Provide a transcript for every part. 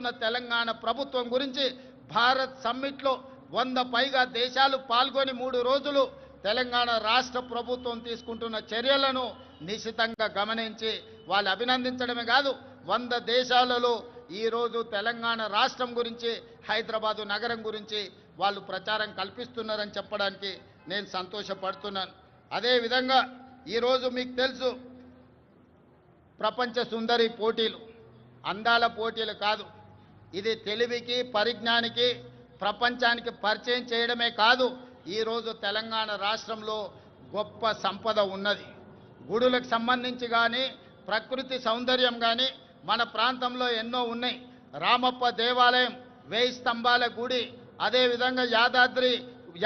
చేస్తున్న తెలంగాణ ప్రభుత్వం గురించి భారత్ సమ్మిట్లో 100 పైగా దేశాలు పాల్గొని 3 రోజులు తెలంగాణ రాష్ట్ర ప్రభుత్వం తీసుకుంటున్న చర్యలను నిశితంగా గమనించి వాళ్ళు అభినందించడమే కాదు 100 దేశాలలో ఈరోజు తెలంగాణ రాష్ట్రం గురించి హైదరాబాదు నగరం గురించి వాళ్ళు ప్రచారం కల్పిస్తున్నారని చెప్పడానికి నేను సంతోషపడుతున్నాను. అదేవిధంగా ఈరోజు మీకు తెలుసు ప్రపంచ సుందరి పోటీలు అందాల పోటీలు కాదు, ఇది తెలివికి పరిజ్ఞానికి ప్రపంచానికి పరిచయం చేయడమే కాదు. ఈరోజు తెలంగాణ రాష్ట్రంలో గొప్ప సంపద ఉన్నది. గుడులకు సంబంధించి కానీ ప్రకృతి సౌందర్యం కానీ మన ప్రాంతంలో ఎన్నో ఉన్నాయి. రామప్ప దేవాలయం, 1000 స్తంభాల గుడి, అదేవిధంగా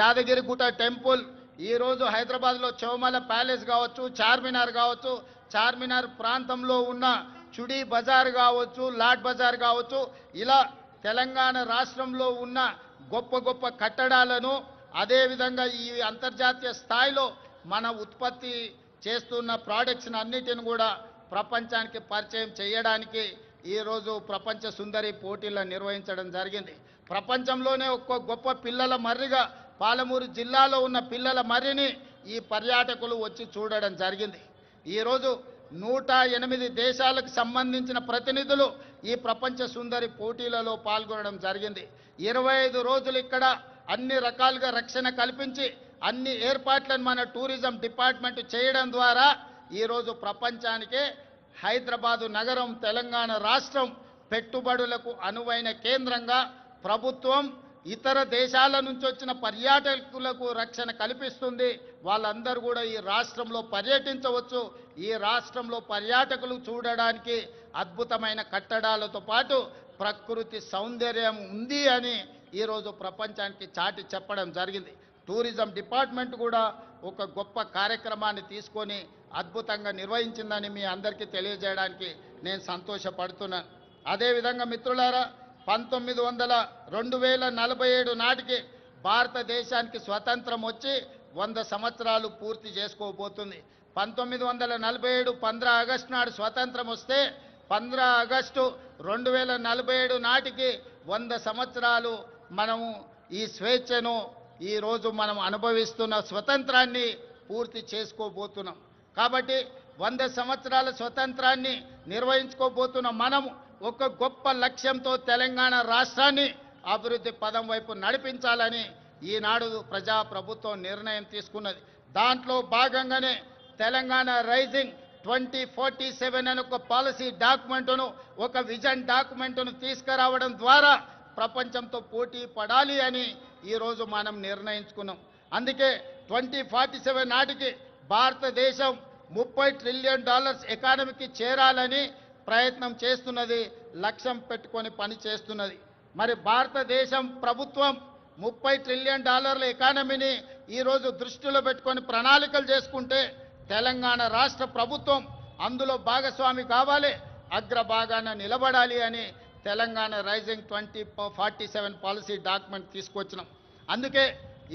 యాదగిరిగుట్ట టెంపుల్, ఈరోజు హైదరాబాద్లో చౌమల ప్యాలెస్ కావచ్చు, చార్మినార్ కావచ్చు, చార్మినార్ ప్రాంతంలో ఉన్న చుడీ బజార్ కావచ్చు, లాడ్ బజార్ కావచ్చు, ఇలా తెలంగాణ రాష్ట్రంలో ఉన్న గొప్ప గొప్ప కట్టడాలను అదేవిధంగా ఈ అంతర్జాతీయ స్థాయిలో మన ఉత్పత్తి చేస్తున్న ప్రోడక్ట్స్ని అన్నిటిని కూడా ప్రపంచానికి పరిచయం చేయడానికి ఈరోజు ప్రపంచ సుందరి పోటీలను నిర్వహించడం జరిగింది. ప్రపంచంలోనే ఒక్క గొప్ప పిల్లల మర్రిగా పాలమూరు జిల్లాలో ఉన్న పిల్లల మర్రిని ఈ పర్యాటకులు వచ్చి చూడడం జరిగింది. ఈరోజు 108 దేశాలకు సంబంధించిన ప్రతినిధులు ఈ ప్రపంచ సుందరి పోటీలలో పాల్గొనడం జరిగింది. 25 రోజులు ఇక్కడ అన్ని రకాలుగా రక్షణ కల్పించి అన్ని ఏర్పాట్లను మన టూరిజం డిపార్ట్మెంట్ చేయడం ద్వారా ఈరోజు ప్రపంచానికే హైదరాబాదు నగరం తెలంగాణ రాష్ట్రం పెట్టుబడులకు అనువైన కేంద్రంగా ప్రభుత్వం ఇతర దేశాల నుంచి వచ్చిన పర్యాటకులకు రక్షణ కల్పిస్తుంది. వాళ్ళందరూ కూడా ఈ రాష్ట్రంలో పర్యటించవచ్చు. ఈ రాష్ట్రంలో పర్యాటకులు చూడడానికి అద్భుతమైన కట్టడాలతో పాటు ప్రకృతి సౌందర్యం ఉంది అని ఈరోజు ప్రపంచానికి చాటి చెప్పడం జరిగింది. టూరిజం డిపార్ట్మెంట్ కూడా ఒక గొప్ప కార్యక్రమాన్ని తీసుకొని అద్భుతంగా నిర్వహించిందని మీ అందరికీ తెలియజేయడానికి నేను సంతోషపడుతున్నాను. అదేవిధంగా మిత్రులారా 2047 నాటికి భారతదేశానికి స్వతంత్రం వచ్చి 100 సంవత్సరాలు పూర్తి చేసుకోబోతుంది. 1947 15 ఆగస్టు నాడు స్వతంత్రం వస్తే 15 ఆగస్టు 2047 నాటికి 100 సంవత్సరాలు మనము ఈ స్వేచ్ఛను ఈరోజు మనం అనుభవిస్తున్న స్వతంత్రాన్ని పూర్తి చేసుకోబోతున్నాం. కాబట్టి 100 సంవత్సరాల స్వతంత్రాన్ని నిర్వహించుకోబోతున్న మనము ఒక గొప్ప లక్ష్యంతో తెలంగాణ రాష్ట్రాన్ని అభివృద్ధి పదం వైపు నడిపించాలని ఈనాడు ప్రజాప్రభుత్వం నిర్ణయం తీసుకున్నది. దాంట్లో భాగంగానే తెలంగాణ రైజింగ్ 2047 అనే ఒక పాలసీ డాక్యుమెంటును, ఒక విజన్ డాక్యుమెంటును తీసుకురావడం ద్వారా ప్రపంచంతో పోటీ పడాలి అని ఈరోజు మనం నిర్ణయించుకున్నాం. అందుకే 2047 నాటికి భారతదేశం $30 ట్రిలియన్ ఎకానమీకి చేరాలని ప్రయత్నం చేస్తున్నది, లక్ష్యం పెట్టుకొని పని చేస్తున్నది. మరి భారతదేశం ప్రభుత్వం $30 ట్రిలియన్ ఎకానమీని ఈరోజు దృష్టిలో పెట్టుకొని ప్రణాళికలు చేసుకుంటే తెలంగాణ రాష్ట్ర ప్రభుత్వం అందులో భాగస్వామి కావాలి, అగ్రభాగాన నిలబడాలి అని తెలంగాణ రైజింగ్ 2047 పాలసీ డాక్యుమెంట్ తీసుకొచ్చినాం. అందుకే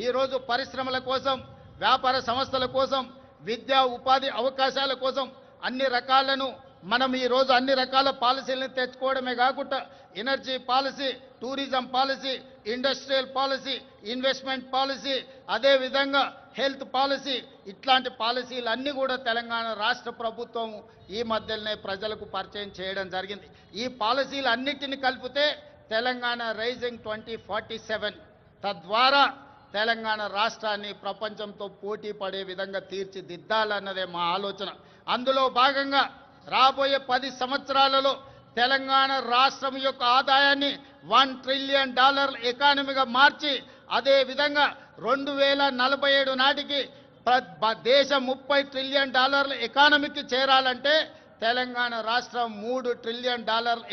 ఈరోజు పరిశ్రమల కోసం, వ్యాపార సంస్థల కోసం, విద్యా ఉపాధి అవకాశాల కోసం అన్ని రకాలను మనం ఈరోజు అన్ని రకాల పాలసీలను తెచ్చుకోవడమే కాకుండా energy policy, tourism policy, industrial policy, investment policy, అదేవిధంగా హెల్త్ పాలసీ, ఇట్లాంటి పాలసీలన్నీ కూడా తెలంగాణ రాష్ట్ర ప్రభుత్వం ఈ మధ్యలోనే ప్రజలకు పరిచయం చేయడం జరిగింది. ఈ పాలసీలన్నిటిని కలిపితే తెలంగాణ రైజింగ్ 2047 తద్వారా తెలంగాణ రాష్ట్రాన్ని ప్రపంచంతో పోటీ పడే విధంగా తీర్చిదిద్దాలన్నదే మా ఆలోచన. అందులో భాగంగా రాబోయే 10 సంవత్సరాలలో తెలంగాణ రాష్ట్రం యొక్క ఆదాయాన్ని $1 ట్రిలియన్ ఎకానమీగా మార్చి అదేవిధంగా 2047 నాటికి దేశం $30 ట్రిలియన్ ఎకానమీకి చేరాలంటే తెలంగాణ రాష్ట్రం $3 ట్రిలియన్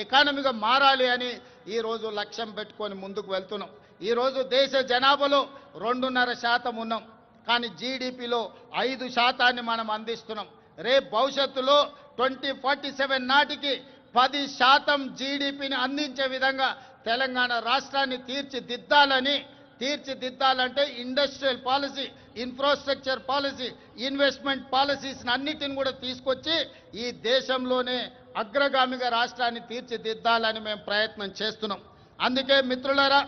ఎకానమీగా మారాలి అని ఈరోజు లక్ష్యం పెట్టుకొని ముందుకు వెళ్తున్నాం. ఈరోజు దేశ జనాభాలో 2.5% ఉన్నాం, కానీ జీడిపిలో 5% మనం అందిస్తున్నాం. రేపు భవిష్యత్తులో 2047 నాటికి 10% జీడిపిని అందించే విధంగా తెలంగాణ రాష్ట్రాన్ని తీర్చిదిద్దాలంటే industrial policy, infrastructure policy, investment policies అన్నిటిని కూడా తీసుకొచ్చి ఈ దేశంలోనే అగ్రగామిగా రాష్ట్రాన్ని తీర్చిదిద్దాలని మేము ప్రయత్నం చేస్తున్నాం. అందుకే మిత్రులారా,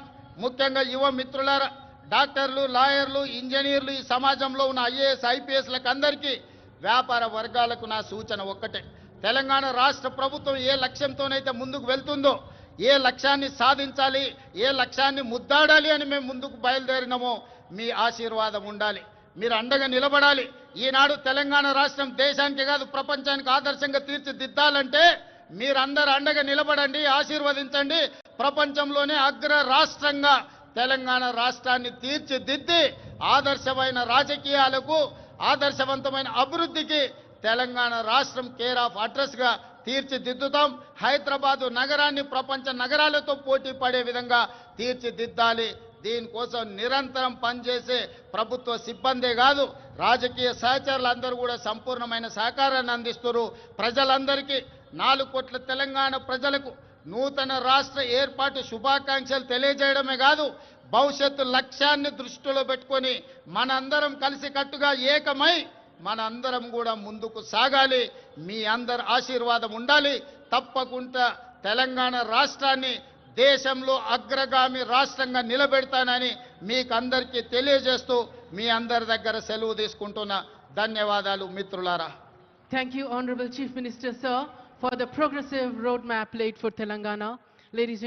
ముఖ్యంగా యువ మిత్రులారా, డాక్టర్లు, లాయర్లు, ఇంజనీర్లు, ఈ సమాజంలో ఉన్న ఐఏఎస్, ఐపీఎస్లకు అందరికీ, వ్యాపార వర్గాలకు నా సూచన ఒక్కటే. తెలంగాణ రాష్ట్ర ప్రభుత్వం ఏ లక్ష్యంతోనైతే ముందుకు వెళ్తుందో, ఏ లక్ష్యాన్ని సాధించాలి, ఏ లక్ష్యాన్ని ముద్దాడాలి అని మేము ముందుకు బయలుదేరినామో మీ ఆశీర్వాదం ఉండాలి. మీరు అండగా నిలబడాలి. ఈనాడు తెలంగాణ రాష్ట్రం దేశానికి కాదు ప్రపంచానికి ఆదర్శంగా తీర్చిదిద్దాలంటే మీరందరూ అండగా నిలబడండి, ఆశీర్వదించండి. ప్రపంచంలోనే అగ్ర రాష్ట్రంగా తెలంగాణ రాష్ట్రాన్ని తీర్చిదిద్ది ఆదర్శమైన రాజకీయాలకు, ఆదర్శవంతమైన అభివృద్ధికి తెలంగాణ రాష్ట్రం కేర్ ఆఫ్ అడ్రస్గా తీర్చిదిద్దుతాం. హైదరాబాదు నగరాన్ని ప్రపంచ నగరాలతో పోటీ పడే విధంగా తీర్చిదిద్దాలి. దీనికోసం నిరంతరం పనిచేసే ప్రభుత్వ సిబ్బందే కాదు, రాజకీయ సహచరులందరూ కూడా సంపూర్ణమైన సహకారాన్ని అందిస్తున్నారు. ప్రజలందరికీ 4 కోట్ల తెలంగాణ ప్రజలకు నూతన రాష్ట్ర ఏర్పాటు శుభాకాంక్షలు తెలియజేయడమే కాదు, భవిష్యత్తు లక్ష్యాన్ని దృష్టిలో పెట్టుకొని మనందరం కలిసికట్టుగా ఏకమై మనందరం కూడా ముందుకు సాగాలి. మీ అందరి ఆశీర్వాదం ఉండాలి. తప్పకుండా తెలంగాణ రాష్ట్రాన్ని దేశంలో అగ్రగామి రాష్ట్రంగా నిలబెడతానని మీకు అందరికీ తెలియజేస్తూ మీ అందరి దగ్గర సెలవు తీసుకుంటున్నా. ధన్యవాదాలు మిత్రులారా. Thank you, Honorable Chief Minister, sir, for the progressive roadmap laid for Telangana. Ladies and